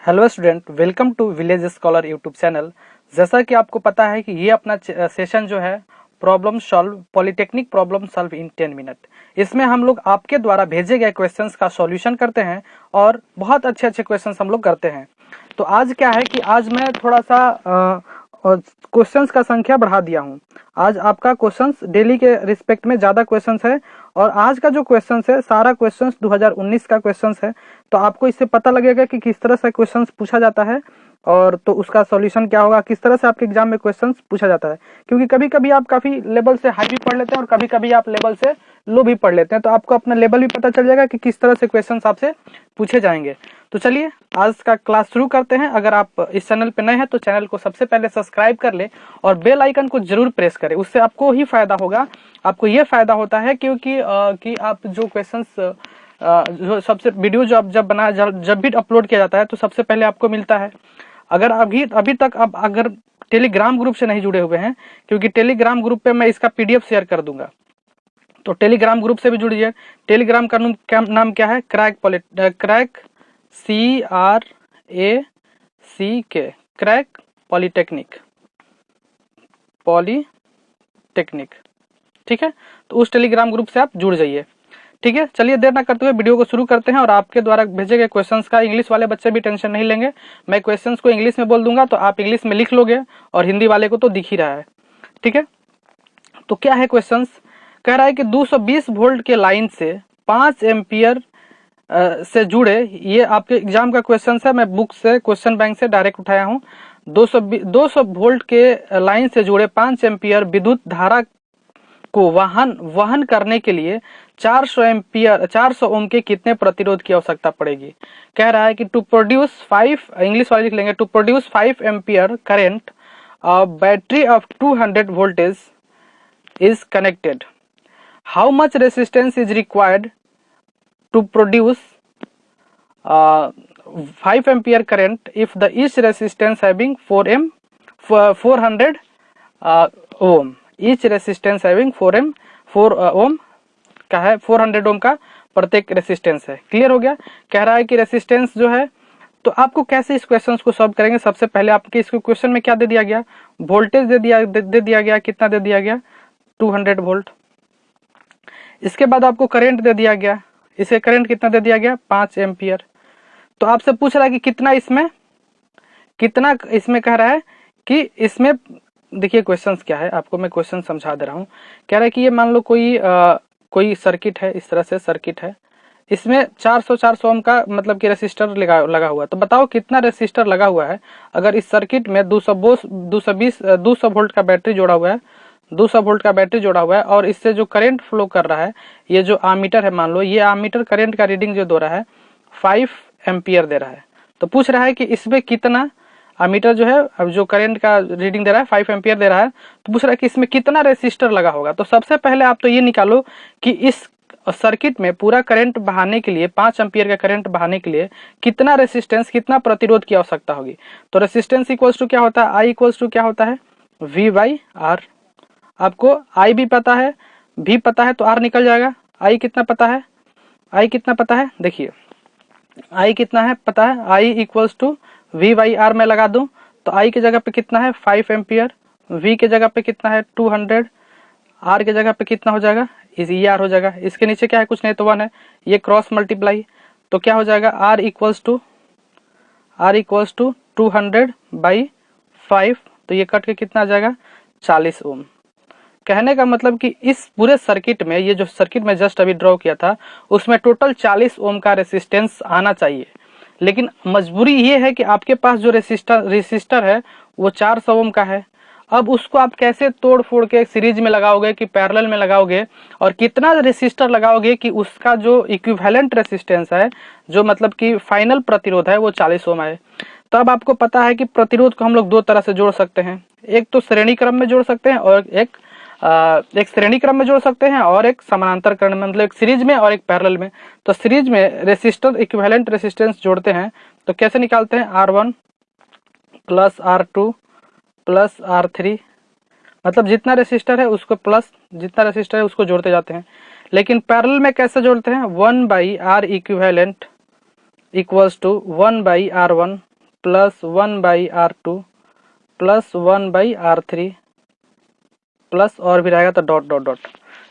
Hello student, welcome to Village Scholar YouTube channel. जैसा कि आपको पता है कि ये अपना सेशन जो है problem solve polytechnic problem solve in 10 minute. इसमें हम लोग आपके द्वारा भेजे गए क्वेश्चंस का सॉल्यूशन करते हैं और बहुत अच्छे अच्छे क्वेश्चंस हम लोग करते हैं। तो आज क्या है कि आज मैं थोड़ा सा क्वेश्चंस का संख्या बढ़ा दिया हूँ। आज आपका क्वेश्चंस डेली के रिस्पेक्ट में ज़्यादा क्वेश्चंस है और आज का जो क्वेश्चंस है सारा क्वेश्चंस 2019 का क्वेश्चंस है। तो आपको इससे पता लगेगा कि किस तरह से क्वेश्चंस पूछा जाता है और तो उसका सॉल्यूशन क्या होगा, किस तरह से आपके एग्जाम में क्वेश्चंस पूछा जाता है। क्योंकि कभी कभी आप काफ़ी लेवल से हाई भी पढ़ लेते हैं और कभी कभी आप लेवल से लो भी पढ़ लेते हैं, तो आपको अपना लेवल भी पता चल जाएगा कि किस तरह से क्वेश्चंस आपसे पूछे जाएंगे। तो चलिए आज का क्लास शुरू करते हैं। अगर आप इस चैनल पे नए हैं तो चैनल को सबसे पहले सब्सक्राइब कर ले और बेल आइकन को जरूर प्रेस करें। उससे आपको ही फायदा होगा। आपको ये फायदा होता है क्योंकि कि आप जो क्वेश्चंस जो सबसे वीडियो जो आप जब भी अपलोड किया जाता है तो सबसे पहले आपको मिलता है। अगर अभी तक आप अगर टेलीग्राम ग्रुप से नहीं जुड़े हुए हैं, क्योंकि टेलीग्राम ग्रुप पे मैं इसका पीडीएफ शेयर कर दूंगा, तो टेलीग्राम ग्रुप से भी जुड़िए। टेलीग्राम का नाम क्या है? Crack crack polytechnic. ठीक है, तो उस टेलीग्राम ग्रुप से आप जुड़ जाइए। ठीक है, चलिए देर ना करते हुए वीडियो को शुरू करते हैं। और आपके द्वारा भेजे गए क्वेश्चंस का इंग्लिश वाले बच्चे भी टेंशन नहीं लेंगे। मैं क्वेश्चंस को इंग्लिश में बोल दूंगा तो आप इंग्लिश में लिख लोगे और हिंदी वाले को तो दिख ही रहा है। ठीक है, तो क्या है क्वेश्चंस? कह रहा है कि 220 वोल्ट के लाइन से 5 एम्पियर से जुड़े, ये आपके एग्जाम का क्वेश्चन है, मैं बुक से क्वेश्चन बैंक से डायरेक्ट उठाया हूँ। 200 वोल्ट के लाइन से जुड़े 5 एम्पियर विद्युत धारा को वहन करने के लिए 400 ओम के कितने प्रतिरोध की आवश्यकता पड़ेगी? कह रहा है कि टू प्रोड्यूस 5, इंग्लिश वाले लिख लेंगे, to produce 5 ampere current battery of 200 voltage is connected. How much resistance is required to produce 5 ampere current if the each resistance having 400 ohm? Each resistance having 4 ohm का है, 400 ओम का प्रत्येक resistance है। Clear हो गया? कह रहा है कि रेसिस्टेंस जो है, तो आपको कैसे इस क्वेश्चन को सॉल्व करेंगे? सबसे पहले आपके इसको क्वेश्चन में क्या दे दिया गया? वोल्टेज दे दिया गया। कितना दे दिया गया? 200 वोल्ट। इसके बाद आपको करंट दे दिया गया। इसे करंट कितना दे दिया गया? 5 एम्पियर। तो आपसे पूछ रहा है कि कितना इसमें कह रहा है कि इसमें देखिए क्वेश्चंस क्या है, आपको मैं क्वेश्चन समझा दे रहा हूँ। कह रहा है कि ये मान लो कोई सर्किट है, इस तरह से सर्किट है, इसमें 400 ओम का मतलब कि रेसिस्टर लगा हुआ है। तो बताओ कितना रेसिस्टर लगा हुआ है? अगर इस सर्किट में 200 वोल्ट का बैटरी जोड़ा हुआ है, 200 वोल्ट का बैटरी जोड़ा हुआ है और इससे जो करंट फ्लो कर रहा है, ये जो आमीटर है, मान लो ये आमीटर करंट का रीडिंग जो दे रहा है 5 एम्पियर दे रहा है। तो पूछ रहा है कि इसमें कितना, आमीटर जो है अब जो करंट का रीडिंग दे रहा है 5 एम्पियर दे रहा है, तो पूछ रहा है कि इसमें कितना रेसिस्टर लगा होगा। तो सबसे पहले आप तो ये निकालो कि इस सर्किट में पूरा करंट बहाने के लिए, 5 एम्पियर का करंट बहाने के लिए कितना रेसिस्टेंस, कितना प्रतिरोध की आवश्यकता होगी। तो रेसिस्टेंस इक्वल्स टू क्या होता है? आई इक्वल्स टू क्या होता है? V by R. आपको आई भी पता है, भी पता है, तो आर निकल जाएगा। आई कितना पता है? आई कितना पता है? देखिए आई कितना है पता है? I equals to V by R में लगा दूं तो आई के जगह पे कितना है? 5 एम्पियर। V के जगह पे कितना है? 200। आर के जगह पे कितना हो जाएगा? ये आर हो जाएगा। इसके नीचे क्या है? कुछ नहीं तो 1 है। ये क्रॉस मल्टीप्लाई, तो क्या हो जाएगा? R equals to 200 by 5। तो ये कट के कितना आ जाएगा? 40 ओम। कहने का मतलब कि इस पूरे सर्किट में, ये जो सर्किट में जस्ट अभी ड्रॉ किया था, उसमें टोटल 40 ओम का रेसिस्टेंस आना चाहिए। लेकिन मजबूरी ये है कि आपके पास जो रेसिस्टर है वो 400 ओम का है। अब उसको आप कैसे तोड़ फोड़ के सीरीज में लगाओगे कि पैरेलल में लगाओगे, और कितना रेसिस्टर लगाओगे कि उसका जो इक्विवेलेंट रेसिस्टेंस है, जो मतलब कि फाइनल प्रतिरोध है, वो 40 ओम है। तो अब आपको पता है कि प्रतिरोध को हम लोग दो तरह से जोड़ सकते हैं। एक तो श्रेणी क्रम में जोड़ सकते हैं और एक श्रेणी क्रम में जोड़ सकते हैं और एक समानांतर क्रम में, मतलब एक सीरीज में और एक पैरेलल में। तो सीरीज में रेसिस्टर इक्विवेलेंट रेसिस्टेंस जोड़ते हैं तो कैसे निकालते हैं? R1 plus R2 plus R3, मतलब जितना रेसिस्टर है उसको प्लस, जितना रेसिस्टर है उसको जोड़ते जाते हैं। लेकिन पैरेलल में कैसे जोड़ते हैं? 1 by R equivalent equals to 1 by R1 plus 1/R2 plus 1/R3 plus और भी रहेगा तो डॉट डॉट डॉट।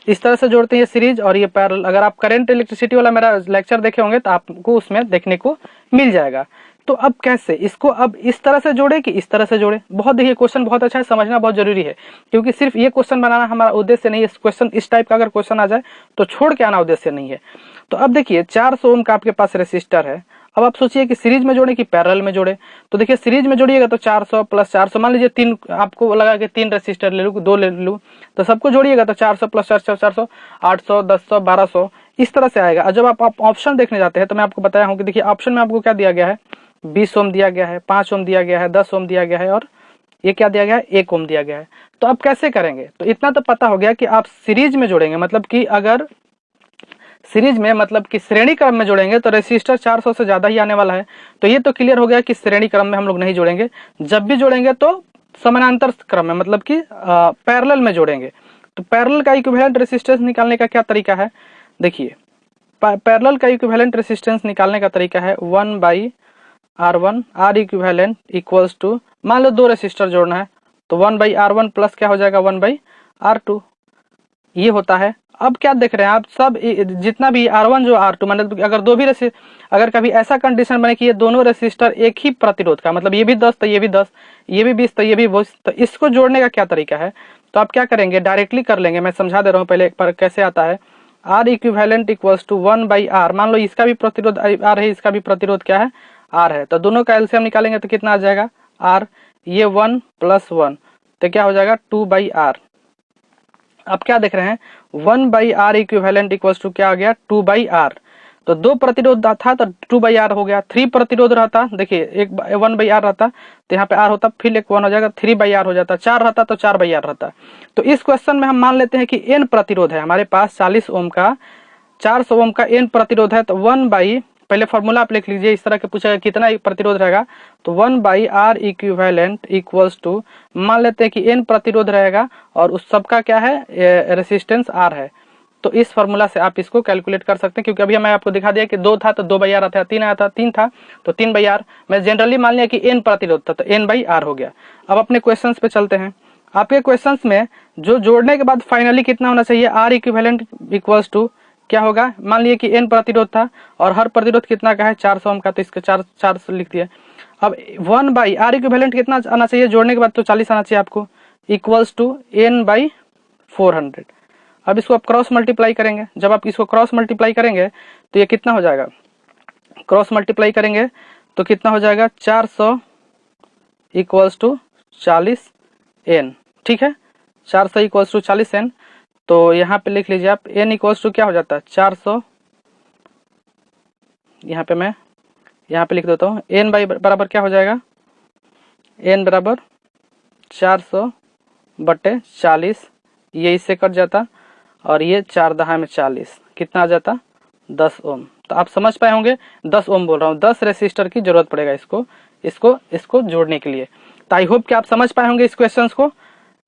इस तरह से जोड़ते हैं ये सीरीज और ये पैरेलल। अगर आप करंट इलेक्ट्रिसिटी वाला मेरा लेक्चर देखे होंगे तो आपको उसमें देखने को मिल जाएगा। तो अब कैसे इसको अब इस तरह से जोड़े कि इस तरह से जोड़े, बहुत देखिए क्वेश्चन बहुत अच्छा है, समझना बहुत जरूरी है, क्योंकि सिर्फ ये क्वेश्चन बनाना हमारा उद्देश्य नहीं है। क्वेश्चन इस टाइप का अगर क्वेश्चन आ जाए तो छोड़ के आना उद्देश्य नहीं है। तो अब देखिए 400 ओम का आपके पास रेसिस्टर है। अब आप सोचिए कि सीरीज में जोड़े कि पैरेलल में जोड़े। तो देखिए सीरीज में जोड़िएगा तो 400 प्लस 400, मान लीजिए तीन आपको लगा कि 3 रेसिस्टर ले लूँ, 2 ले लूँ, तो सबको जोड़िएगा तो 400 प्लस 400 400 800 1100 1200 इस तरह से आएगा। और जब आप ऑप्शन देखने जाते हैं तो मैं आपको बताया हूँ कि देखिए ऑप्शन में आपको क्या दिया गया है, 20 ओम दिया गया है, 5 ओम दिया गया है, 10 ओम दिया गया है और ये क्या दिया गया है, 1 ओम दिया गया है। तो अब कैसे करेंगे, तो इतना तो पता हो गया कि आप सीरीज में जोड़ेंगे, मतलब कि अगर सीरीज में मतलब कि श्रेणी क्रम में जोड़ेंगे तो रेसिस्टर 400 से ज्यादा ही आने वाला है। तो ये तो क्लियर हो गया कि श्रेणी क्रम में हम लोग नहीं जोड़ेंगे, जब भी जोड़ेंगे तो समानांतर क्रम में मतलब कि पैरेलल में जोड़ेंगे। तो पैरेलल का इक्विवेलेंट रेसिस्टेंस निकालने का क्या तरीका है, देखिए पैरेलल का इक्विवेलेंट रेसिस्टेंस निकालने का तरीका है 1/R1 R equivalent equals to, मान लो 2 रेसिस्टर जोड़ना है तो 1/R1 प्लस क्या हो जाएगा 1/R2, ये होता है। अब क्या देख रहे हैं आप सब जितना भी R1 जो R2, मतलब अगर दो भी अगर कभी ऐसा कंडीशन बने कि ये दोनों रेसिस्टर एक ही प्रतिरोध का, मतलब ये भी 10 तो ये भी 10, ये भी 20 तो ये भी 20, तो इसको जोड़ने का क्या तरीका है, तो आप क्या करेंगे डायरेक्टली कर लेंगे। मैं समझा दे रहा हूँ पहले एक बार कैसे आता है। R equivalent equals to 1/R, मान लो इसका भी प्रतिरोध R है, इसका भी प्रतिरोध क्या है R है, तो दोनों का एलसीएम निकालेंगे तो कितना आ जाएगा R, ये 1 प्लस 1 तो क्या हो जाएगा 2/R। अब क्या देख रहे हैं 1/R इक्विवेलेंट इक्वल्स टू क्या आ गया 2/R। तो 2 प्रतिरोध था तो 2/R हो गया। 3 प्रतिरोध रहता, देखिए एक 1/R रहता तो यहाँ पे R होता, फिर एक 1 हो जाएगा 3/R हो जाता, 4 रहता तो 4/R रहता। तो इस क्वेश्चन में हम मान लेते हैं कि N प्रतिरोध है हमारे पास 40 ओम का, 400 ओम का N प्रतिरोध है, तो 1/ पहले फॉर्मूला आप लिख लीजिए, इस तरह के पूछेगा कितना प्रतिरोध रहेगा, तो 1/R इक्विवेलेंट इक्वल्स टू, मान लेते हैं कि N प्रतिरोध रहेगा और उस सबका क्या है रेसिस्टेंस R है। तो इस फार्मूला से आप इसको कैलकुलेट कर सकते हैं, क्योंकि अभी मैं आपको दिखा दिया कि 2 था तो 2/R आता है, 3 आया था 3 था तो 3/R। मैं जनरली मान लिया कि N प्रतिरोध था तो N/R हो गया। अब अपने क्वेश्चंस पे चलते हैं। आपके क्वेश्चंस में जो जोड़ने के बाद फाइनली कितना होना चाहिए, R इक्विवेलेंट इक्वल्स टू क्या होगा, मान लिए कि N प्रतिरोध था और हर प्रतिरोध कितना का है 400 ओम का, तो इसके 4 लिख दिया। अब 1/R इक्विवेलेंट कितना आना चाहिए जोड़ने के बाद, तो 40 आना चाहिए आपको, इक्वल्स टू N/400। अब इसको आप क्रॉस मल्टीप्लाई करेंगे, जब आप इसको क्रॉस मल्टीप्लाई करेंगे तो ये कितना हो जाएगा, क्रॉस मल्टीप्लाई करेंगे तो कितना हो जाएगा 400 इक्वल्स टू 40N, ठीक है 400 इक्वल्स टू 40N। तो यहाँ पे लिख लीजिए आप N इक्वल्स टू क्या हो जाता है 400, यहाँ पे मैं यहाँ पे लिख देता हूँ N बराबर क्या हो जाएगा, N बराबर 400/40, ये इससे कट जाता और ये 4 दहा में 40 कितना आ जाता 10 ओम। तो आप समझ पाए होंगे 10 ओम बोल रहा हूँ, 10 रेसिस्टर की जरूरत पड़ेगा इसको जोड़ने के लिए। तो आई होप कि आप समझ पाए होंगे इस क्वेश्चन को।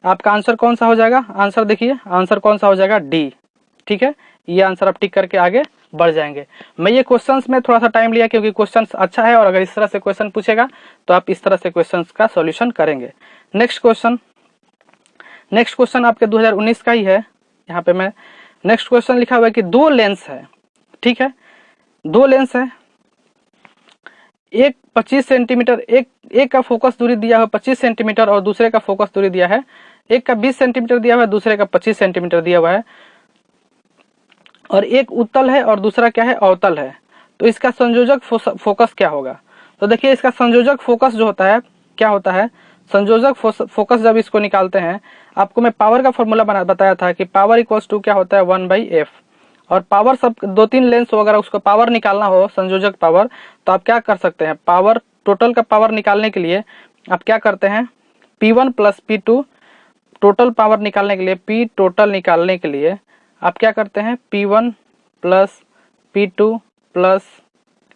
आपका आंसर कौन सा हो जाएगा, आंसर देखिए आंसर कौन सा हो जाएगा डी, ठीक है ये आंसर आप टिक करके आगे बढ़ जाएंगे। मैं ये क्वेश्चंस में थोड़ा सा टाइम लिया क्योंकि क्वेश्चंस अच्छा है और अगर इस तरह से क्वेश्चन पूछेगा तो आप इस तरह से क्वेश्चंस का सॉल्यूशन करेंगे। नेक्स्ट क्वेश्चन आपके 2019 का ही है। यहाँ पे मैं नेक्स्ट क्वेश्चन लिखा हुआ है कि 2 लेंस है, ठीक है 2 लेंस है, एक 25 सेंटीमीटर, एक का फोकस दूरी दिया है 25 सेंटीमीटर और दूसरे का फोकस दूरी दिया है, एक का 20 सेंटीमीटर दिया हुआ है, दूसरे का 25 सेंटीमीटर दिया हुआ है, और एक उत्तल है और दूसरा क्या है अवतल है। तो इसका संयोजक फोकस क्या होगा, तो देखिए इसका संयोजक फोकस जो होता है क्या होता है, संयोजक फोकस जब इसको निकालते हैं, आपको मैं पावर का फॉर्मूला बताया था कि पावर इक्वल्स टू क्या होता है 1/F, और पावर सब 2-3 लेंस हो अगर उसको पावर निकालना हो संयोजक पावर, तो आप क्या कर सकते हैं, पावर टोटल का पावर निकालने के लिए आप क्या करते हैं P1 plus P2, total power निकालने के लिए P टोटल निकालने के लिए आप क्या करते हैं P1 plus P2 plus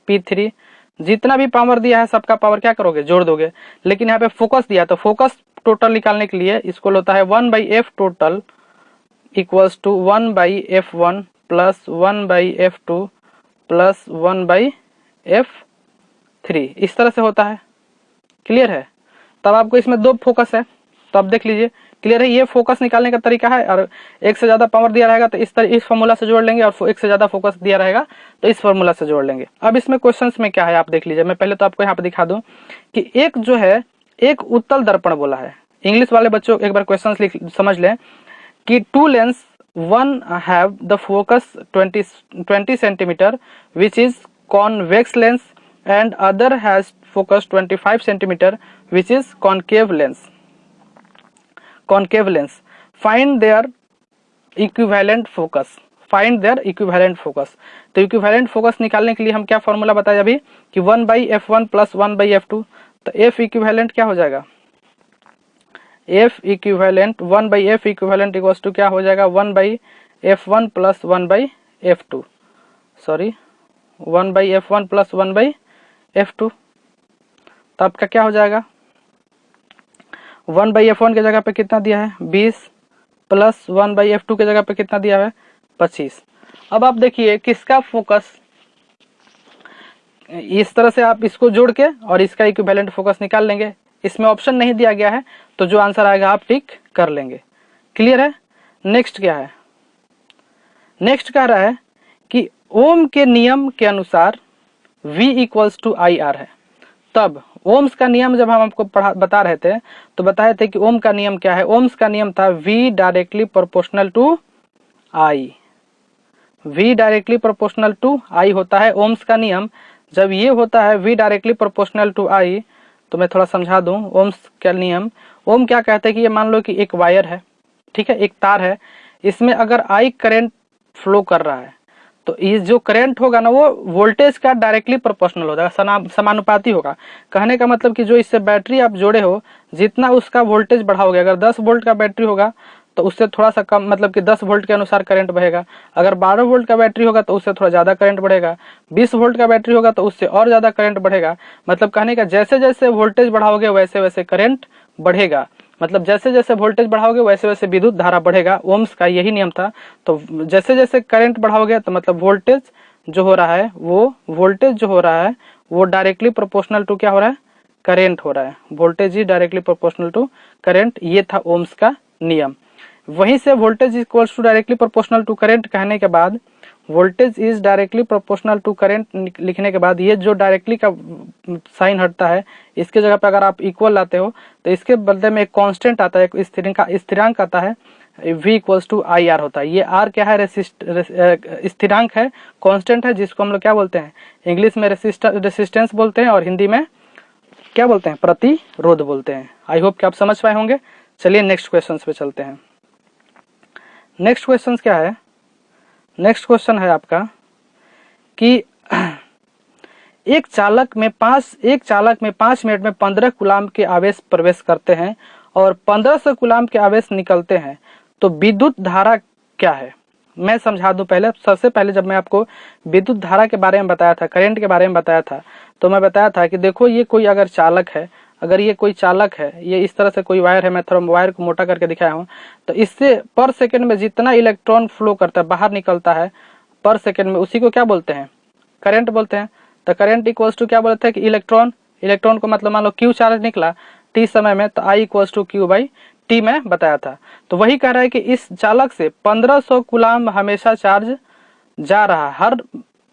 P3, जितना भी पावर दिया है सबका पावर क्या करोगे जोड़ दोगे। लेकिन यहाँ पे फोकस दिया तो फोकस टोटल निकालने के लिए इसको होता है 1/F total equals to 1/F1 plus 1/F2 plus 1/F3, इस तरह से होता है, क्लियर है। तब आपको इसमें 2 फोकस है, तो आप देख लीजिए क्लियर है। ये फोकस निकालने का तरीका है, और एक से ज़्यादा पावर दिया रहेगा तो इस फॉर्मूला से जोड़ लेंगे, और एक से ज़्यादा फोकस दिया रहेगा तो इस फॉर्मूला से जोड़ लेंगे। अब इसमें क्वेश्चंस में क्या है आप देख लीजिए। मैं पहले तो आपको यहाँ पे दिखा दूँ कि एक जो है एक उत्तल दर्पण बोला है। इंग्लिश वाले बच्चों एक बार क्वेश्चन समझ लें कि 2 lens, one have the focus 20 centimeter which is convex lens and other has focus 25 centimeter which is concave lens. Find their equivalent focus. तो इक्विवेलेंट फोकस निकालने के लिए हम क्या फॉर्मूला बताया अभी कि 1/f1 प्लस 1/f2। तो f इक्विवेलेंट क्या हो जाएगा, f equivalent 1/f equivalent equals to क्या हो जाएगा 1/f1 plus 1/f2, sorry 1/f1 plus 1/f2। तो आपका क्या हो जाएगा 1/f1 के जगह पे कितना दिया है 20 प्लस 1/f2 के जगह पे कितना दिया है 25। अब आप देखिए किसका फोकस, इस तरह से आप इसको जोड़ के और इसका इक्विवेलेंट फोकस निकाल लेंगे। इसमें ऑप्शन नहीं दिया गया है तो जो आंसर आएगा आप टिक कर लेंगे। क्लियर है। नेक्स्ट क्या है, नेक्स्ट कह रहा है कि ओम के नियम के अनुसार V इक्वल्स टू IR है। तब ओम्स का नियम जब हम आपको बता रहे थे तो बताए थे कि ओम का नियम क्या है। ओम्स का नियम था V directly proportional to I। V directly proportional to I होता है ओम्स का नियम। जब ये होता है V directly proportional to I, तो मैं थोड़ा समझा दूं ओम्स का नियम। ओम क्या कहते हैं कि ये मान लो कि एक वायर है, ठीक है, एक तार है, इसमें अगर I करंट फ्लो कर रहा है तो ये जो करंट होगा ना वो वोल्टेज का डायरेक्टली प्रोपोर्शनल हो जाएगा, समानुपाती होगा। कहने का मतलब कि जो इससे बैटरी आप जोड़े हो जितना उसका वोल्टेज बढ़ाओगे, अगर 10 वोल्ट का बैटरी होगा तो उससे थोड़ा सा कम, मतलब कि 10 वोल्ट के अनुसार करंट बहेगा। अगर 12 वोल्ट का बैटरी होगा तो उससे थोड़ा ज़्यादा करंट बढ़ेगा। 20 वोल्ट का बैटरी होगा तो उससे और ज़्यादा करंट बढ़ेगा। मतलब कहने का जैसे जैसे वोल्टेज बढ़ाओगे वैसे वैसे करंट बढ़ेगा, मतलब जैसे जैसे वोल्टेज बढ़ाओगे वैसे वैसे विद्युत धारा बढ़ेगा। ओम्स का यही नियम था। तो जैसे जैसे करंट बढ़ाओगे तो मतलब वोल्टेज जो हो रहा है वो डायरेक्टली प्रोपोर्शनल टू क्या हो रहा है, करंट हो रहा है। Voltage is directly proportional to current, ये था ओम्स का नियम। वहीं से voltage equals to directly proportional to current कहने के बाद voltage is directly proportional to current लिखने के बाद ये जो डायरेक्टली का साइन हटता है इसके जगह पे अगर आप इक्वल लाते हो तो इसके बदले में एक कांस्टेंट आता है, एक स्थिरांक आता है, V इक्वल्स टू IR होता है। ये R क्या है, स्थिरांक है, कांस्टेंट है, जिसको हम लोग क्या बोलते हैं इंग्लिश में रेसिस्टेंस बोलते हैं और हिंदी में क्या बोलते हैं, प्रतिरोध बोलते हैं। आई होप कि आप समझ पाए होंगे। चलिए नेक्स्ट क्वेश्चन पे चलते हैं। नेक्स्ट क्वेश्चन क्या है, नेक्स्ट क्वेश्चन है आपका कि एक चालक में 5 मिनट में 15 कूलाम्ब के आवेश प्रवेश करते हैं और 1500 कूलाम्ब के आवेश निकलते हैं, तो विद्युत धारा क्या है। मैं समझा दूं पहले। सबसे पहले जब मैं आपको विद्युत धारा के बारे में बताया था, करंट के बारे में बताया था, तो मैं बताया था कि देखो ये कोई अगर चालक है, अगर ये कोई चालक है, ये इस तरह से कोई वायर है, मैं थोड़ा वायर को मोटा करके दिखाया हूँ, तो इससे पर सेकंड में जितना इलेक्ट्रॉन फ्लो करता है, बाहर निकलता है पर सेकंड में, उसी को क्या बोलते हैं, करंट बोलते हैं। तो करंट इक्वल्स टू क्या बोलते हैं कि इलेक्ट्रॉन को मतलब मान लो Q चार्ज निकला T समय में, तो I इक्वल्स टू Q/T में बताया था। तो वही कह रहा है कि इस चालक से 1500 कूलाम्ब हमेशा चार्ज जा रहा है हर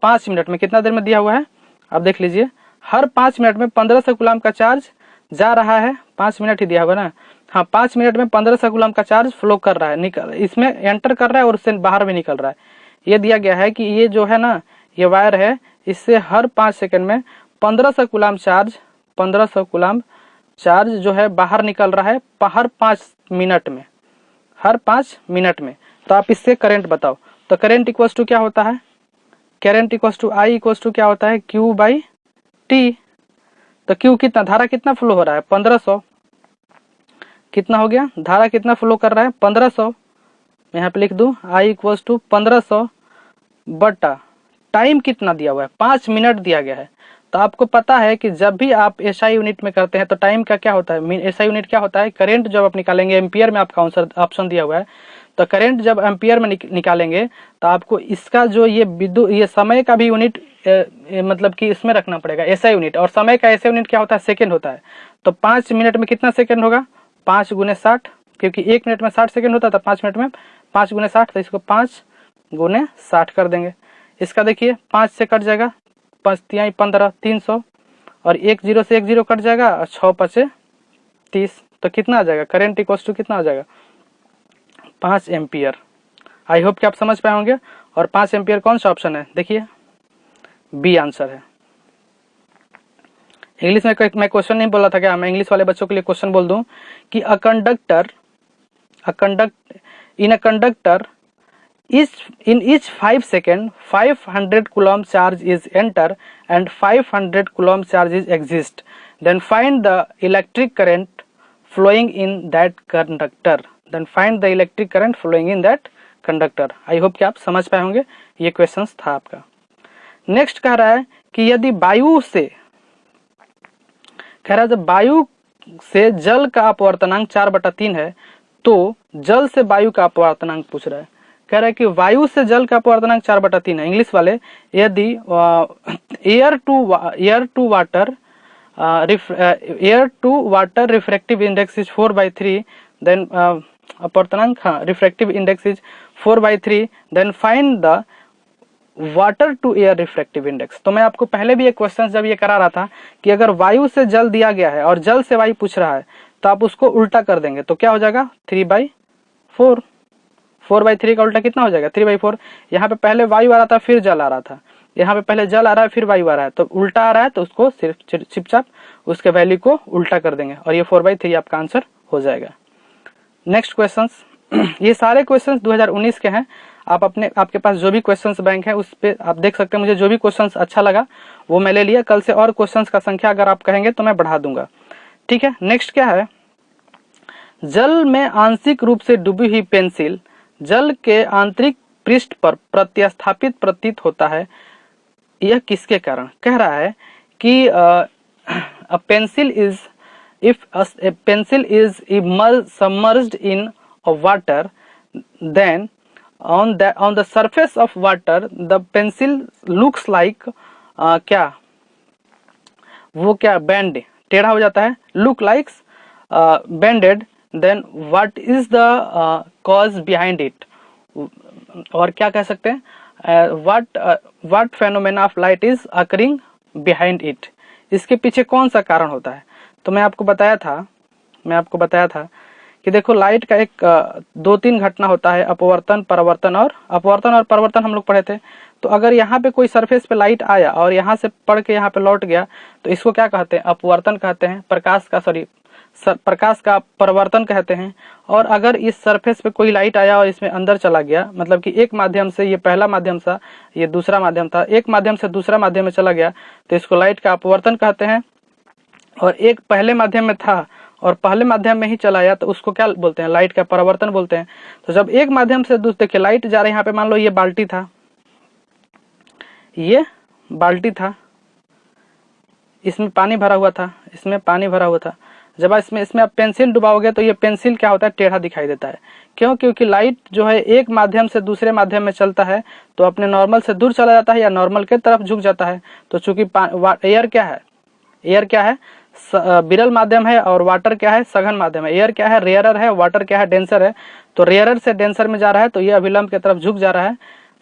5 मिनट में। कितना देर में दिया हुआ है आप देख लीजिए, हर 5 मिनट में 1500 कूलाम्ब का चार्ज जा रहा है। 5 मिनट ही दिया हुआ ना, हाँ 5 मिनट में 1500 कूलाम्ब का चार्ज फ्लो कर रहा है, इसमें एंटर कर रहा है और उससे बाहर भी निकल रहा है। ये दिया गया है कि ये जो है ना, ये वायर है, इससे हर 5 सेकंड में 1500 कूलाम्ब चार्ज जो है बाहर निकल रहा है हर 5 मिनट में, हर 5 मिनट में। तो आप इससे करंट बताओ। तो करंट इक्वल्स टू क्या होता है, current equals to I equals to क्या होता है Q/T। तो Q कितना, धारा कितना फ्लो हो रहा है 1500, कितना हो गया, धारा कितना फ्लो कर रहा है 1500। मैं यहाँ पे लिख दूं I इक्वल्स टू 1500 बटा टाइम कितना दिया हुआ है 5 मिनट दिया गया है। तो आपको पता है कि जब भी आप SI यूनिट में करते हैं तो टाइम का क्या होता है, SI यूनिट क्या होता है, करंट जब आप निकालेंगे, एम्पियर में आपका ऑप्शन दिया हुआ है, तो करंट जब एम्पियर में निकालेंगे तो आपको इसका जो ये समय का भी यूनिट मतलब कि इसमें रखना पड़ेगा SI यूनिट, और समय का SI यूनिट क्या होता है, सेकंड होता है। तो 5 मिनट में कितना सेकंड होगा, 5 गुने 60, क्योंकि 1 मिनट में 60 सेकंड होता था, 5 मिनट में 5 गुने 60, तो इसको 5 गुने 60 कर देंगे। इसका देखिए 5 से कट जाएगा, 5 तिहाई 15, 300, और 1 0 से 1 0 कट जाएगा, और 6 5 30, तो कितना आ जाएगा, करंट इक्वल्स टू कितना आ जाएगा, 5 एम्पियर। आई होप कि आप समझ पाए होंगे। और 5 एम्पियर कौन सा ऑप्शन है, देखिए बी आंसर है। इंग्लिश में मैं क्वेश्चन नहीं बोला था क्या, मैं इंग्लिश वाले बच्चों के लिए क्वेश्चन बोल दूं कि a conductor in each 5 seconds 500 coulomb charge is enter and 500 coulomb charge is exist, then find the electric current flowing in that conductor, I hope कि आप समझ पाए होंगे, ये क्वेश्चंस था आपका। नेक्स्ट कह रहा है कि यदि वायु से जल का अपवर्तनांक 4/3 है, तो जल से वायु का अपवर्तनांक पूछ रहा है। कह रहा है कि वायु से जल का अपवर्तनांक 4/3 है। इंग्लिश वाले, यदि air to water refractive index is 4/3, then अपवर्तनांक, हाँ, refractive index is 4/3, then find the water to air refractive index. तो मैं आपको पहले भी एक क्वेश्चन जब ये करा रहा था कि अगर वायु से जल दिया गया है और जल से वायु पूछ रहा है, तो आप उसको उल्टा कर देंगे, तो क्या हो जाएगा, 3/4। 4/3 का उल्टा कितना हो जाएगा, 3/4। यहाँ पे पहले वायु आ रहा था, फिर जल आ रहा था, यहाँ पे पहले जल आ रहा है, फिर वायु आ रहा है, तो उल्टा आ रहा है, तो उसको सिर्फ चिपचाप उसके वैल्यू को उल्टा कर देंगे, और ये 4/3 आपका आंसर हो जाएगा। नेक्स्ट क्वेश्चंस, ये सारे क्वेश्चंस 2019 के हैं। आप आपके पास जो भी क्वेश्चंस बैंक है उस पे आप देख सकते हैं। मुझे जो भी क्वेश्चंस अच्छा लगा वो मैं ले लिया। कल से और क्वेश्चंस का संख्या अगर आप कहेंगे तो मैं बढ़ा दूंगा, ठीक है। नेक्स्ट क्या है, जल में आंशिक रूप से डूबी हुई पेंसिल जल के आंतरिक पृष्ठ पर प्रत्यास्थापित प्रतीत होता है, यह किसके कारण। कह रहा है कि a pencil is if a pencil is submerged in water, then on the surface of water the pencil looks like क्या, वो क्या, bend, टेढ़ा हो जाता है, look like bended, then what is the cause behind it, और क्या कह सकते हैं, what phenomena of light is occurring behind it, इसके पीछे कौन सा कारण होता है। तो मैं आपको बताया था कि देखो लाइट का एक 2-3 घटना होता है, अपवर्तन, परावर्तन और परावर्तन हम लोग पढ़े थे। तो अगर यहाँ पे कोई सरफेस पे लाइट आया और यहाँ से पढ़ के यहाँ पे लौट गया, तो इसको क्या कहते हैं, अपवर्तन कहते हैं। प्रकाश का परावर्तन कहते हैं। और अगर इस सरफेस पे कोई लाइट आया और इसमें अंदर चला गया, मतलब कि एक माध्यम से, ये पहला माध्यम था, ये दूसरा माध्यम था, एक माध्यम से दूसरा माध्यम में चला गया, तो इसको लाइट का अपवर्तन कहते हैं। और एक पहले माध्यम में था और पहले माध्यम में ही चला आया, तो उसको क्या बोलते हैं, लाइट का परावर्तन बोलते हैं। तो जब एक माध्यम से दूसरे, देखिए लाइट जा रही है, यहाँ पे मान लो ये बाल्टी था, इसमें पानी भरा हुआ था, जब इसमें आप पेंसिल डुबाओगे तो ये पेंसिल क्या होता है, टेढ़ा दिखाई देता है। क्यों, क्योंकि लाइट जो है एक माध्यम से दूसरे माध्यम में चलता है तो अपने नॉर्मल से दूर चला जाता है या नॉर्मल के तरफ झुक जाता है। तो चूंकि एयर क्या है, विरल माध्यम है, और वाटर क्या है, सघन माध्यम है। एयर क्या है, रेयरर है, वाटर क्या है, डेंसर है। तो रेयरर से डेंसर में जा रहा है, तो ये अभिलंब की तरफ झुक जा रहा है,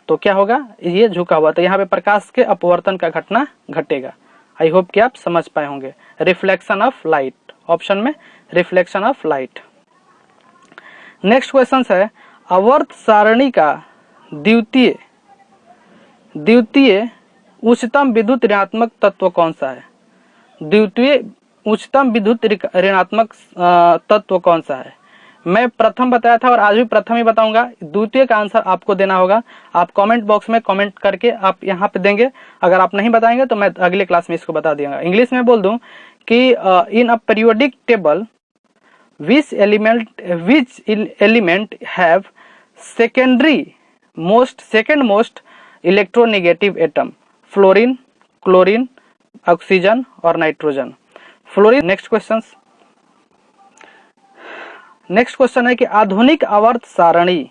तो क्या होगा, ये झुका हुआ, तो यहाँ पे प्रकाश के अपवर्तन का घटना घटेगा। आई होप कि आप समझ पाए होंगे। रिफ्लेक्शन ऑफ लाइट, ऑप्शन में reflection of light. Next question है, आवर्त सारणी का द्वितीय उच्चतम विद्युत ऋणात्मक तत्व कौन सा है। द्वितीय उच्चतम विद्युत ऋणात्मक तत्व कौन सा है। मैं प्रथम बताया था और आज भी प्रथम ही बताऊंगा। द्वितीय का आंसर आपको देना होगा। आप कमेंट बॉक्स में कमेंट करके आप यहाँ पे देंगे। अगर आप नहीं बताएंगे तो मैं अगले क्लास में इसको बता दूंगा। इंग्लिश में बोल दूं कि in a periodic table which element have second most electronegative atom, fluorine, chlorine, oxygen और नाइट्रोजन। फ्लोरीन। नेक्स्ट क्वेश्चन है कि आधुनिक आवर्त सारणी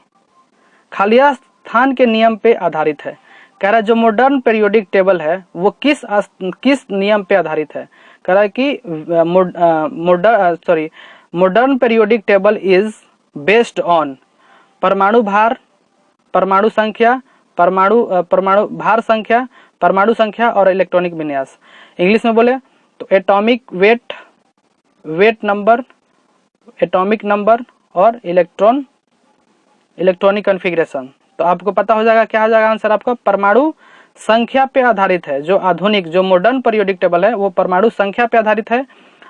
खालिया स्थान के नियम पे आधारित है। कह रहा है जो मॉडर्न पीरियोडिक टेबल है वो किस नियम पे आधारित है। कह रहा है कि modern periodic table is based on परमाणु भार, परमाणु संख्या, परमाणु भार संख्या, परमाणु संख्या और इलेक्ट्रॉनिक विन्यास। इंग्लिश में बोले तो atomic weight, weight number, atomic number और इलेक्ट्रॉनिक कॉन्फ़िगरेशन। तो आपको पता हो जाएगा क्या हो जाएगा आंसर आपका, परमाणु संख्या पे आधारित है। जो आधुनिक जो मॉडर्न पीरियोडिक टेबल है वो परमाणु संख्या पे आधारित है,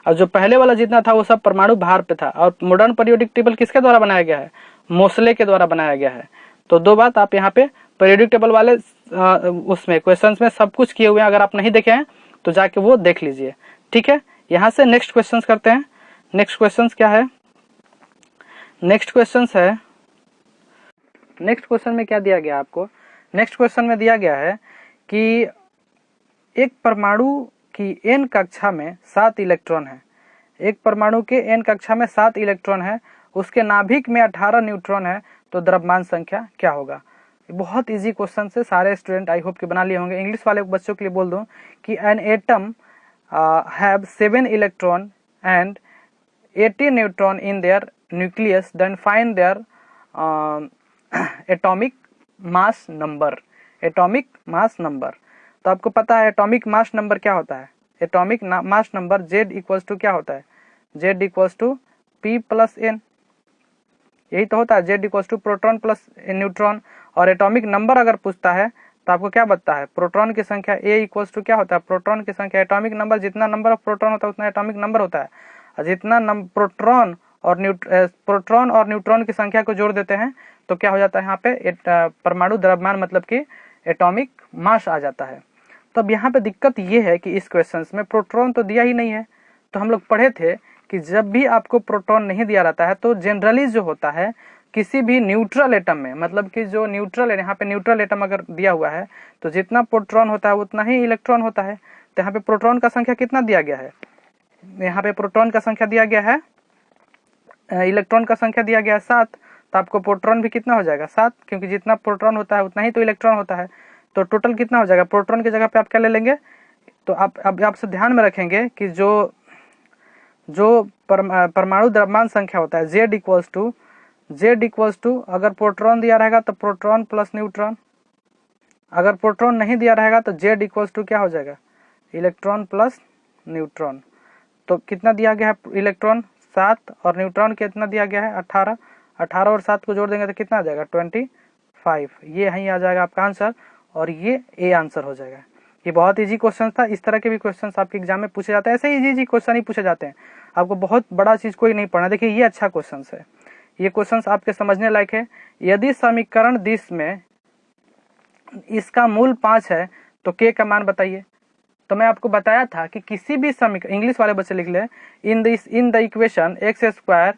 और जो पहले वाला जितना था वो सब परमाणु भार पे था। और मॉडर्न पीरियोडिक टेबल किसके द्वारा बनाया गया है, मोसले के द्वारा बनाया गया है। तो दो बात आप यहाँ पे पीरियोडिक टेबल वाले उसमें क्वेश्चंस में सब कुछ किए हुए हैं, अगर आप नहीं देखे हैं तो जाके वो देख लीजिए, ठीक है। यहाँ से नेक्स्ट क्वेश्चन करते हैं। नेक्स्ट क्वेश्चन क्या है, नेक्स्ट क्वेश्चन है, नेक्स्ट क्वेश्चन में क्या दिया गया आपको, नेक्स्ट क्वेश्चन में दिया गया है कि एक परमाणु की n कक्षा में 7 इलेक्ट्रॉन है, एक परमाणु के n कक्षा में 7 इलेक्ट्रॉन है, उसके नाभिक में 18 न्यूट्रॉन है, तो द्रव्यमान संख्या क्या होगा। बहुत इजी क्वेश्चन से सारे स्टूडेंट आई होप कि बना लिए होंगे। इंग्लिश वाले बच्चों के लिए बोल दूं कि an atom have 7 electron and 80 neutron in their nucleus, then find their atomic mass number, atomic mass number. तो आपको पता है एटॉमिक मास नंबर क्या होता है, atomic mass number Z equals to क्या होता है, Z equals to P plus N, यही तो होता है, Z equals to proton plus neutron. और एटॉमिक नंबर अगर पूछता है तो आपको क्या बताता है, प्रोटॉन की संख्या A इक्वल्स टू क्या होता है, प्रोटॉन की संख्या। एटॉमिक नंबर जितना नंबर ऑफ प्रोटॉन होता है उतना एटॉमिक नंबर होता है, और जितना प्रोटॉन और न्यूट्रॉन की संख्या को जोड़ देते हैं तो क्या हो जाता है यहाँ पे परमाणु द्रव्यमान, मतलब कि एटॉमिक मास आ जाता है। तो अब यहाँ पे दिक्कत ये है कि इस क्वेश्चन में प्रोटॉन तो दिया ही नहीं है। तो हम लोग पढ़े थे कि जब भी आपको प्रोटॉन नहीं दिया रहता है तो जनरली जो होता है किसी भी न्यूट्रल एटम में, मतलब कि जो न्यूट्रल है, यहाँ पे न्यूट्रल एटम अगर दिया हुआ है तो जितना प्रोटॉन होता है उतना ही इलेक्ट्रॉन होता है। तो यहाँ पे प्रोटॉन का संख्या कितना दिया गया है, यहाँ पे प्रोटॉन का संख्या दिया गया है, इलेक्ट्रॉन का संख्या दिया गया है 7। तो आपको प्रोटॉन भी कितना हो जाएगा 7, क्योंकि जितना प्रोटॉन होता है उतना ही तो इलेक्ट्रॉन होता है। तो टोटल कितना हो जाएगा, प्रोटॉन की जगह पे आप क्या ले लेंगे, तो आप सब ध्यान में रखेंगे कि जो परमाणु द्रव्यमान संख्या होता है Z इक्वल्स टू अगर प्रोटॉन दिया रहेगा तो प्रोटॉन प्लस न्यूट्रॉन, अगर प्रोटॉन नहीं दिया रहेगा तो Z इक्वल्स टू क्या हो जाएगा, इलेक्ट्रॉन प्लस न्यूट्रॉन। तो कितना दिया गया है इलेक्ट्रॉन 7 और न्यूट्रॉन कितना दिया गया है 18, 18 और 7 को जोड़ देंगे तो कितना आ जाएगा 25। ये यहीं आ जाएगा आपका आंसर, और ये ए आंसर हो जाएगा। ये बहुत इजी क्वेश्चन था। इस तरह के भी क्वेश्चन आपके एग्जाम में पूछे जाते हैं, ऐसे ही इजी क्वेश्चन ही पूछे जाते हैं, आपको बहुत बड़ा चीज कोई नहीं पढ़ना। देखिए ये अच्छा क्वेश्चन है, ये क्वेश्चन आपके समझने लायक है। यदि समीकरण 20 में इसका मूल 5 है तो के का मान बताइए। तो मैं आपको बताया था कि किसी भी समीकरण, इंग्लिश वाले बच्चे लिख ले, in the equation x square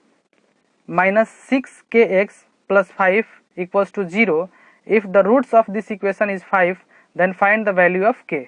minus 6kx plus 5 equals to 0, if the roots of this equation is 5 then find the value of k।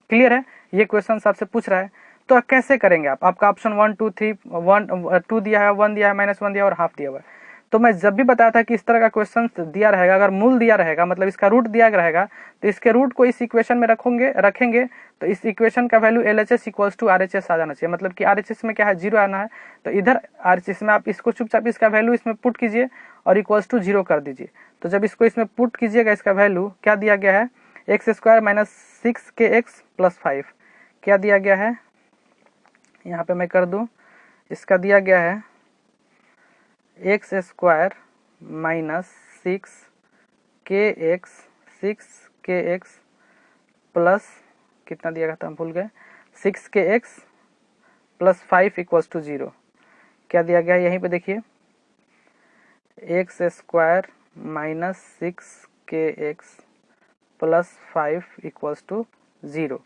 Clear है, ये क्वेश्चन आपसे पूछ रहा है। तो कैसे करेंगे आप, आपका ऑप्शन 1 2 3 1 2 दिया है, 1 दिया है, -1 दिया है और हाफ दिया हुआ है। तो मैं जब भी बताया था कि इस तरह का क्वेश्चन दिया रहेगा, अगर मूल दिया रहेगा मतलब इसका रूट दिया रहेगा, तो इसके रूट को इस इक्वेशन में रखेंगे तो इस इक्वेशन का value LHS equals to RHS आ जाना चाहिए। मतलब कि RHS में क्या है 0 आना है, तो इधर RHS में आप इसको चुपचाप इसका वैल्यू इसमें पुट कीजिए और इक्वल्स टू 0 कर दीजिए। तो जब इसको इसमें पुट कीजिएगा, इसका वैल्यू क्या दिया गया है, x square minus 6kx plus 5 क्या दिया गया है, यहाँ पे मैं कर दूं, इसका दिया गया है x square minus 6kx plus कितना दिया गया था हम भूल गए, 6kx प्लस 5 इक्वल्स टू 0। क्या दिया गया है यहीं पे देखिए, x square minus 6kx plus 5 equals to 0।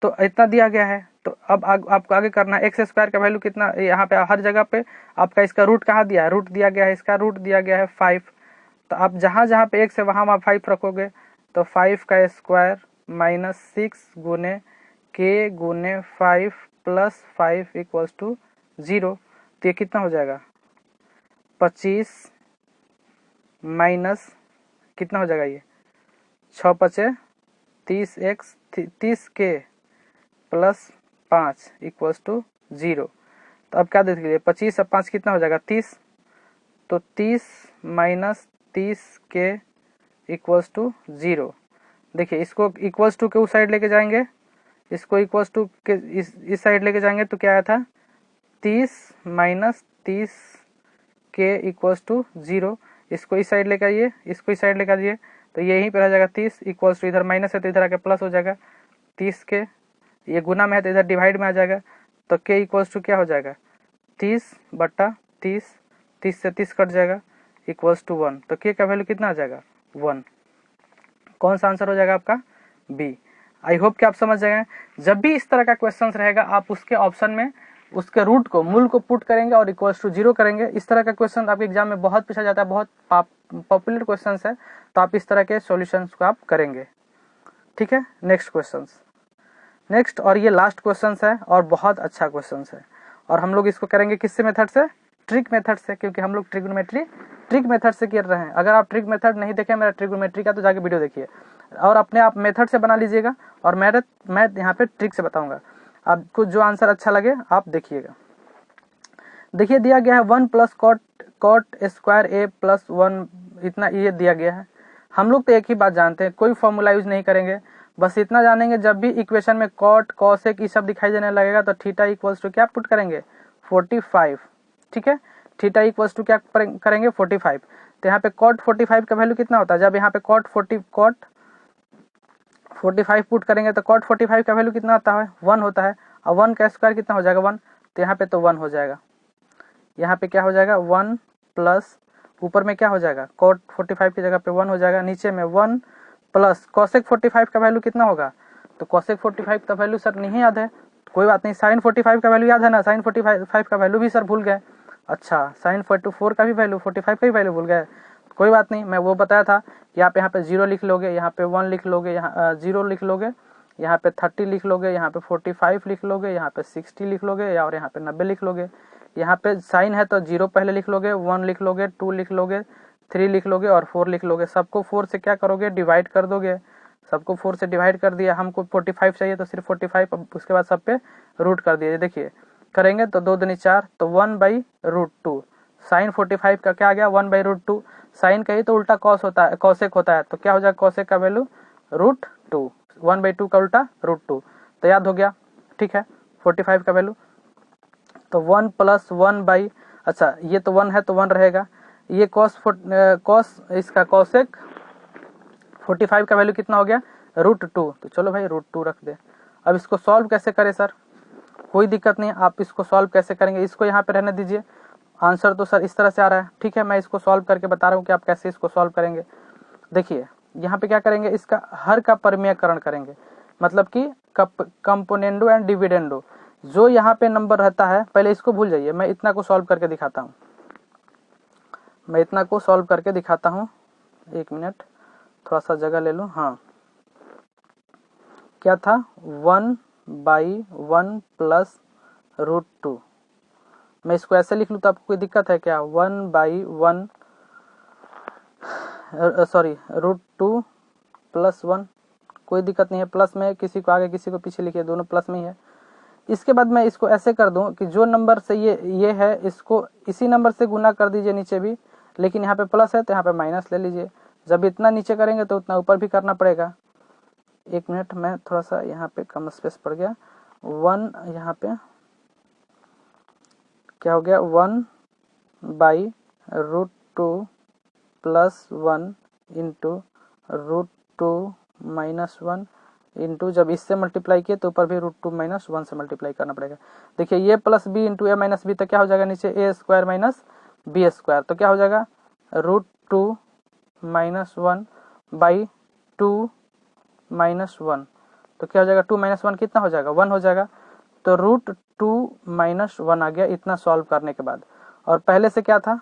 तो इतना दिया गया है। तो अब आपको आगे करना है, एक्स स्क्वायर का वैल्यू कितना, यहाँ पे हर जगह पे आपका इसका रूट कहाँ दिया है, रूट दिया गया है, इसका रूट दिया गया है 5। तो आप जहाँ जहाँ पे x है वहाँ आप 5 रखोगे, तो 5 का स्क्वायर माइनस 6 गुने k गुने 5 प्लस 5 इक्वल्स टू 0। तो ये कितना हो जाएगा 25 माइनस कितना हो जाएगा, ये 6 × 5 = 30x 30k plus 5 equals to 0। तो अब क्या देखिए 25 और 5 कितना हो जाएगा 30। तो 30 माइनस 30 के इक्वल्स टू 0। देखिए इसको इक्वल्स टू के उस साइड लेके जाएंगे, इसको इक्वल्स टू के इस साइड लेके जाएंगे तो क्या आया था 30 माइनस 30 के इक्वल्स टू 0। इसको इस साइड लेकर आइए, इसको इस साइड लेकर आइए तो यहीं पर आ जाएगा 30 इक्वल्स टू इधर माइनस है तो इधर आके प्लस हो जाएगा 30 के, ये गुना में है तो इधर डिवाइड में आ जाएगा। तो के इक्वल्स टू क्या हो जाएगा 30 बटा 30, 30 से 30 कट जाएगा इक्वल्स टू 1। तो के का वैल्यू कितना आ जाएगा 1। कौन सा आंसर हो जाएगा आपका बी। आई होप कि आप समझ जाएंगे। जब भी इस तरह का क्वेश्चन रहेगा आप उसके ऑप्शन में उसके रूट को मूल को पुट करेंगे और इक्वल्स टू 0 करेंगे। इस तरह का क्वेश्चन आपके एग्जाम में बहुत पूछा जाता है, बहुत पॉपुलर क्वेश्चन है, तो आप इस तरह के सॉल्यूशंस को आप करेंगे। ठीक है, नेक्स्ट क्वेश्चन, नेक्स्ट और ये लास्ट क्वेश्चन है और बहुत अच्छा क्वेश्चन है और हम लोग इसको करेंगे किससे मेथड से, ट्रिक मेथड से, क्योंकि हम लोग ट्रिग्नोमेट्री ट्रिक मेथड से कर रहे हैं। अगर आप ट्रिक मेथड नहीं देखें मेरा ट्रिग्नोमेट्री का तो जाके वीडियो देखिए और अपने आप मेथड से बना लीजिएगा और मैं यहाँ पे ट्रिक से बताऊंगा। आपको जो आंसर अच्छा लगे आप देखिएगा। देखिए दिया गया है 1 प्लस कॉट स्क्वायर ए प्लस 1, इतना ये दिया गया है। हम लोग तो एक ही बात जानते हैं, कोई फॉर्मूला यूज नहीं करेंगे, बस इतना जानेंगे जब भी इक्वेशन में कॉट कॉसेक ये सब दिखाई देने लगेगा तो थीटा इक्वल्स टू क्या पुट करेंगे 45। ठीक है, थीटा इक्वल्स टू क्या करेंगे 45। तो यहाँ पे कॉट 45 का वैल्यू कितना होता है, जब यहाँ पे कॉट 45 पुट करेंगे तो कॉट 45 का वैल्यू कितना आता है 1 होता है। और 1 का स्क्वायर कितना हो जाएगा 1, तो यहाँ पे तो 1 हो जाएगा। यहाँ पे क्या हो जाएगा 1 प्लस ऊपर में क्या हो जाएगा कॉट 45 की जगह पे 1 हो जाएगा, नीचे में 1 प्लस कॉसेक 45 का वैल्यू कितना होगा, तो कॉसेक 45 का वैल्यू सर नहीं याद है, कोई बात नहीं। साइन 45 का वैल्यू याद है ना, साइन 45 का वैल्यू भी सर भूल गए। अच्छा, साइन 44 का भी वैल्यू 45 का भी वैल्यू भूल गए, कोई बात नहीं। मैं वो बताया था कि आप यहाँ पे 0 लिख लोगे, यहाँ पे 1 लिख लोगे, यहाँ 0 लिख लोगे, यहाँ पे 30 लिख लोगे, यहाँ पे 45 लिख लोगे, यहाँ पे 60 लिख लोगे और यहाँ पे 90 लिख लोगे। यहाँ पे साइन है तो 0 पहले लिख लोगे, 1 लिख लोगे, 2 लिख लोगे, 3 लिख लोगे और 4 लिख लोगे। सबको 4 से क्या करोगे डिवाइड कर दोगे, सबको 4 से डिवाइड कर दिया। हमको 45 चाहिए तो सिर्फ 45, उसके बाद सब पे रूट कर दिए। देखिए करेंगे तो 2 दूनी 4, तो 1/√2। साइन 45 का क्या आ गया 1/√2। साइन का ही तो उल्टा कॉस होता है, कॉसेक होता है, तो क्या हो जाएगा कॉसेक का वैल्यू √2, 1/2 का उल्टा √2। तो याद हो गया। ठीक है, 45 का वैल्यू तो 1 प्लस 1 अच्छा ये तो 1 है तो 1 रहेगा। ये कॉस इसका कॉसेक 45 का वैल्यू कितना हो गया √2, तो चलो भाई √2 रख दे। अब इसको सॉल्व कैसे करें सर, कोई दिक्कत नहीं, आप इसको सॉल्व कैसे करेंगे, इसको यहाँ पे रहने दीजिए। आंसर तो सर इस तरह से आ रहा है। ठीक है, मैं इसको सॉल्व करके बता रहा हूँ कि आप कैसे इसको सॉल्व करेंगे। देखिए यहाँ पे क्या करेंगे, इसका हर का परिमेयकरण करेंगे, मतलब कि कंपोनेंडो एंड डिविडेंडो। जो यहाँ पे नंबर रहता है पहले इसको भूल जाइए, मैं इतना को सॉल्व करके दिखाता हूँ, मैं इतना को सॉल्व करके दिखाता हूँ। 1 मिनट थोड़ा सा जगह ले लूँ। हाँ क्या था 1/1 प्लस √2। मैं इसको ऐसे लिख लूँ तो आपको कोई दिक्कत है क्या, 1/1 √2 प्लस 1, कोई दिक्कत नहीं है। प्लस में किसी को आगे किसी को पीछे लिखिए, दोनों प्लस में ही है। इसके बाद मैं इसको ऐसे कर दूं कि जो नंबर से ये है इसको इसी नंबर से गुना कर दीजिए नीचे भी, लेकिन यहाँ पे प्लस है तो यहाँ पे माइनस ले लीजिए। जब इतना नीचे करेंगे तो उतना ऊपर भी करना पड़ेगा। 1 मिनट में थोड़ा सा यहाँ पे कम स्पेस पड़ गया। 1 यहाँ पे क्या हो गया 1/√2 प्लस 1 इंटू √2 माइनस 1 इंटू, जब इससे मल्टीप्लाई किए तो ऊपर भी √2 माइनस 1 से मल्टीप्लाई करना पड़ेगा। देखिए ये प्लस बी इंटू ए माइनस बी, तो क्या हो जाएगा नीचे ए स्क्वायर माइनस बी स्क्वायर, तो क्या हो जाएगा √2 माइनस 1/2 माइनस 1, तो क्या हो जाएगा 2 माइनस 1 कितना हो जाएगा 1 हो जाएगा। तो √2 माइनस 1 आ गया इतना सॉल्व करने के बाद। और पहले से क्या था,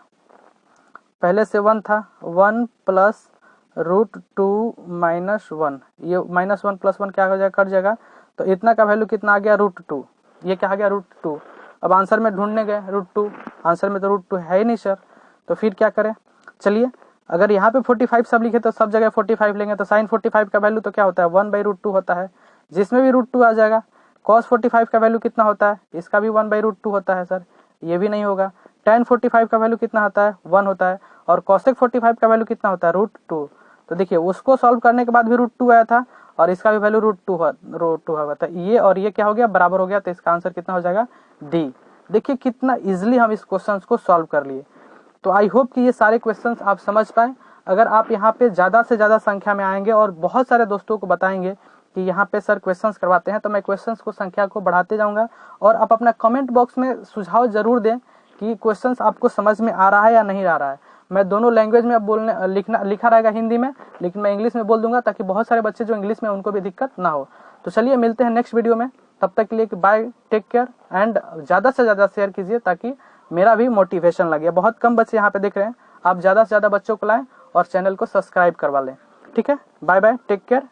पहले से 1 था, 1 प्लस √2 माइनस 1, ये माइनस 1 प्लस 1 क्या हो जाएगा कट जाएगा। तो इतना का वैल्यू कितना आ गया √2, ये क्या आ गया √2। अब आंसर में ढूंढने गए √2, आंसर में तो √2 है ही नहीं सर, तो फिर क्या करें। चलिए अगर यहाँ पे 45 सब लिखे तो सब जगह 45 लेंगे, तो साइन 45 का वैल्यू तो क्या होता है 1/√2 होता है, जिसमें भी √2 आ जाएगा। cos 45 का वैल्यू कितना होता है, इसका भी 1/√2 होता है सर, ये भी नहीं होगा। tan 45 का वैल्यू कितना होता है, 1 होता है। और cosec 45 का वैल्यू कितना होता है, √2। तो देखिए उसको सॉल्व करने के बाद भी √2 आया था और इसका भी वैल्यू √2 होगा, तो ये और ये क्या हो गया, बराबर हो गया। तो इसका आंसर कितना हो जाएगा, डी। देखिए कितना इजिली हम इस क्वेश्चन को सॉल्व कर लिए। तो आई होप कि ये सारे क्वेश्चंस आप समझ पाए। अगर आप यहाँ पे ज़्यादा से ज़्यादा संख्या में आएंगे और बहुत सारे दोस्तों को बताएंगे कि यहाँ पे सर क्वेश्चंस करवाते हैं, तो मैं क्वेश्चंस को संख्या को बढ़ाते जाऊँगा। और आप अपना कमेंट बॉक्स में सुझाव जरूर दें कि क्वेश्चंस आपको समझ में आ रहा है या नहीं आ रहा है। मैं दोनों लैंग्वेज में अब लिखा रहेगा हिंदी में, लेकिन मैं इंग्लिश में बोल दूंगा ताकि बहुत सारे बच्चे जो इंग्लिश में उनको भी दिक्कत ना हो। तो चलिए मिलते हैं नेक्स्ट वीडियो में, तब तक के लिए बाय, टेक केयर एंड ज़्यादा से ज़्यादा शेयर कीजिए ताकि मेरा भी मोटिवेशन लगे। बहुत कम बच्चे यहाँ पे देख रहे हैं, आप ज़्यादा से ज़्यादा बच्चों को लाएं और चैनल को सब्सक्राइब करवा लें। ठीक है, बाय बाय, टेक केयर।